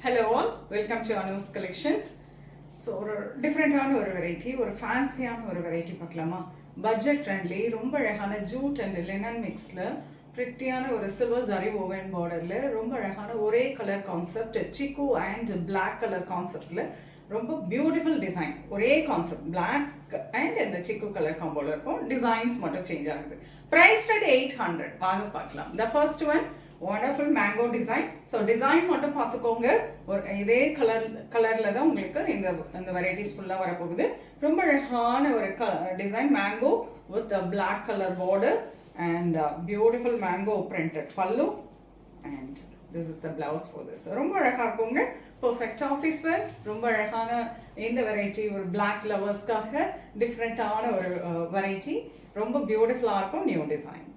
Hello all, welcome to Anu's Collections. So ஒரு டிஃப்ரெண்ட்டான ஒரு வெரைட்டி, ஒரு ஃபேன்சியான ஒரு வெரைட்டி பார்க்கலாமா? பட்ஜெட் ஃப்ரெண்ட்லி, ரொம்ப அழகான ஜூட் அண்ட் லெனன் மிக்ஸில் ப்ரிட்டியான ஒரு சில்வர் ஜரி ஓவன் பார்டரில் ரொம்ப அழகான ஒரே colour concept, chikoo and black colour கான்செப்டில் ரொம்ப பியூட்டிஃபுல் டிசைன். ஒரே கான்செப்ட் பிளாக் அண்ட் இந்த சிக்கு கலர் காம்போவில் இருக்கும். டிசைன்ஸ் மட்டும் சேஞ்ச் ஆகுது. Price rate 800. வாங்க பார்க்கலாம். The first one wonderful mango design. So design மட்டும் பார்த்துக்கோங்க. ஒரு இதே கலரில் தான் உங்களுக்கு இந்த வெரைட்டிஸ் ஃபுல்லாக வரப்போகுது. ரொம்ப அழகான ஒரு design mango with black colour border and beautiful mango printed பல்லு and this is the blouse for this. ரொம்ப அழகாக இருக்குங்க. Perfect office wear. ரொம்ப அழகான இந்த வெரைட்டி ஒரு பிளாக் லவர்ஸ்க்காக டிஃப்ரெண்ட்டான ஒரு வெரைட்டி. ரொம்ப பியூட்டிஃபுல்லாக இருக்கும். New design.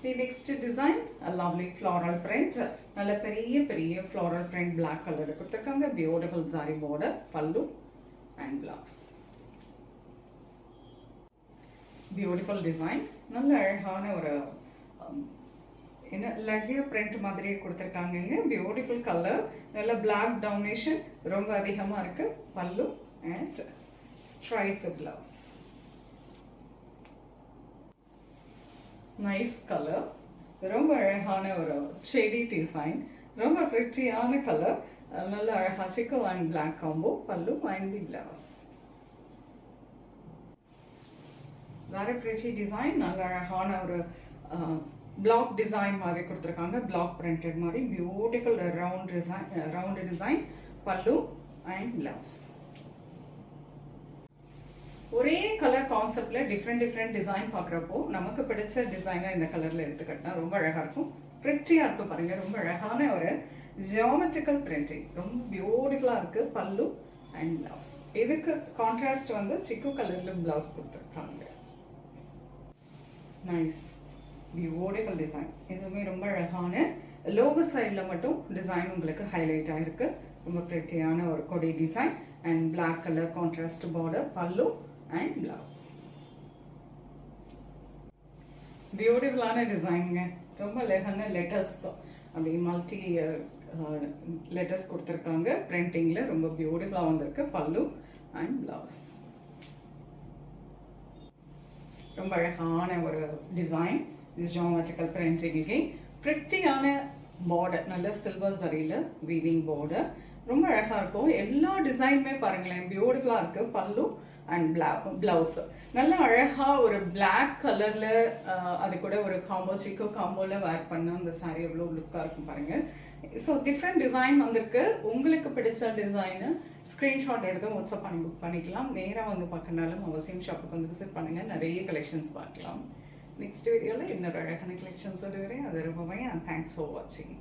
The next design, a lovely floral print. நல்ல பெரிய floral print black color கொடுத்திருக்காங்க. Beautiful zari border, pallu and blouse. Beautiful design. நல்ல அழகான ஒரு லெஹியா print மாதிரியே கொடுத்திருக்காங்க. Beautiful color. நல்ல black domination ரொம்ப அதிகமா இருக்கு. Pallu and striped blouse. Nice colour. ரொம்ப அழகான ஒரு ஷேடி டிசைன். ரொம்ப பிரிட்டியான கலர். நல்ல அழகா சிக்கு அண்ட் பிளாக் காம்போ பல்லு அண்ட் தி பிளவுஸ். வேற பிரிட்டி டிசைன். நல்ல அழகான ஒரு பிளாக் டிசைன் மாதிரி கொடுத்துருக்காங்க. பிளாக் பிரிண்டட் மாதிரி பியூட்டிஃபுல் ரவுண்ட் டிசைன் பல்லு அண்ட் பிளவுஸ். ஒரே கலர் கான்செப்டில் டிஃப்ரெண்ட் டிசைன் பார்க்குறப்போ நமக்கு பிடிச்ச டிசைனாக இந்த கலரில் எடுத்துக்கிட்டா ரொம்ப அழகாக இருக்கும். ப்ரிட்டியாக இருக்கும் பாருங்கள். ரொம்ப அழகான ஒரு ஜியோமெட்ரிக்கல் பிரிண்டிங். ரொம்ப பியூட்டிஃபுல்லாக இருக்குது. பல்லு அண்ட் பிளவுஸ். இதுக்கு கான்ட்ராஸ்ட் வந்து சிக்கு கலரில் பிளவுஸ் கொடுத்துருக்காங்க. Nice beautiful design. இதுவுமே ரொம்ப அழகான லோவர் சைடில் மட்டும் டிசைன் உங்களுக்கு ஹைலைட் ஆகிருக்கு. ரொம்ப ப்ரிட்டியான ஒரு கொடி design and black colour contrast border pallu and blouse. பியூட்டிஃபுல்லான டிசைனுங்க. ரொம்ப லெஹான லெட்டர்ஸ் அப்படி மல்டி லெட்டர்ஸ் கொடுத்துருக்காங்க. பிரிண்டிங்கில் ரொம்ப பியூட்டிஃபுல்லாக வந்திருக்கு. பல்லு அண்ட் பிளவுஸ். ரொம்ப அழகான ஒரு டிசைன். ஜியோமெட்ரிக்கல் பிரிண்டிங்கு ப்ரிட்டியான பார்டர். நல்ல சில்வர் சரியில் வீவிங் பார்டர். ரொம்ப அழகாக இருக்கும். எல்லா டிசைனுமே பாருங்களேன் பியூட்டிஃபுல்லாக இருக்குது. பல்லு அண்ட் பிளவுஸ் நல்ல அழகாக ஒரு பிளாக் கலரில் அது கூட ஒரு காம்போ சிக்கோ காம்போவில் வேர் பண்ண அந்த சாரீ எவ்வளோ லுக்காக இருக்கும் பாருங்கள். ஸோ டிஃப்ரெண்ட் டிசைன் வந்திருக்கு. உங்களுக்கு பிடிச்ச டிசைனு ஸ்க்ரீன்ஷாட் எடுத்து வாட்ஸ்அப் பண்ணி புக் பண்ணிக்கலாம். நேராக வந்து பார்க்கறனாலும் அவசியம் ஷாப்புக்கு வந்து விசிட் பண்ணுங்கள். நிறைய கலெக்ஷன்ஸ் பார்க்கலாம். நெக்ஸ்ட் வீடியோவில் இன்னொரு அழகான கலெக்ஷன்ஸ் வருகிறேன். அது ரொம்பவே தேங்க்ஸ் ஃபார் வாட்சிங்.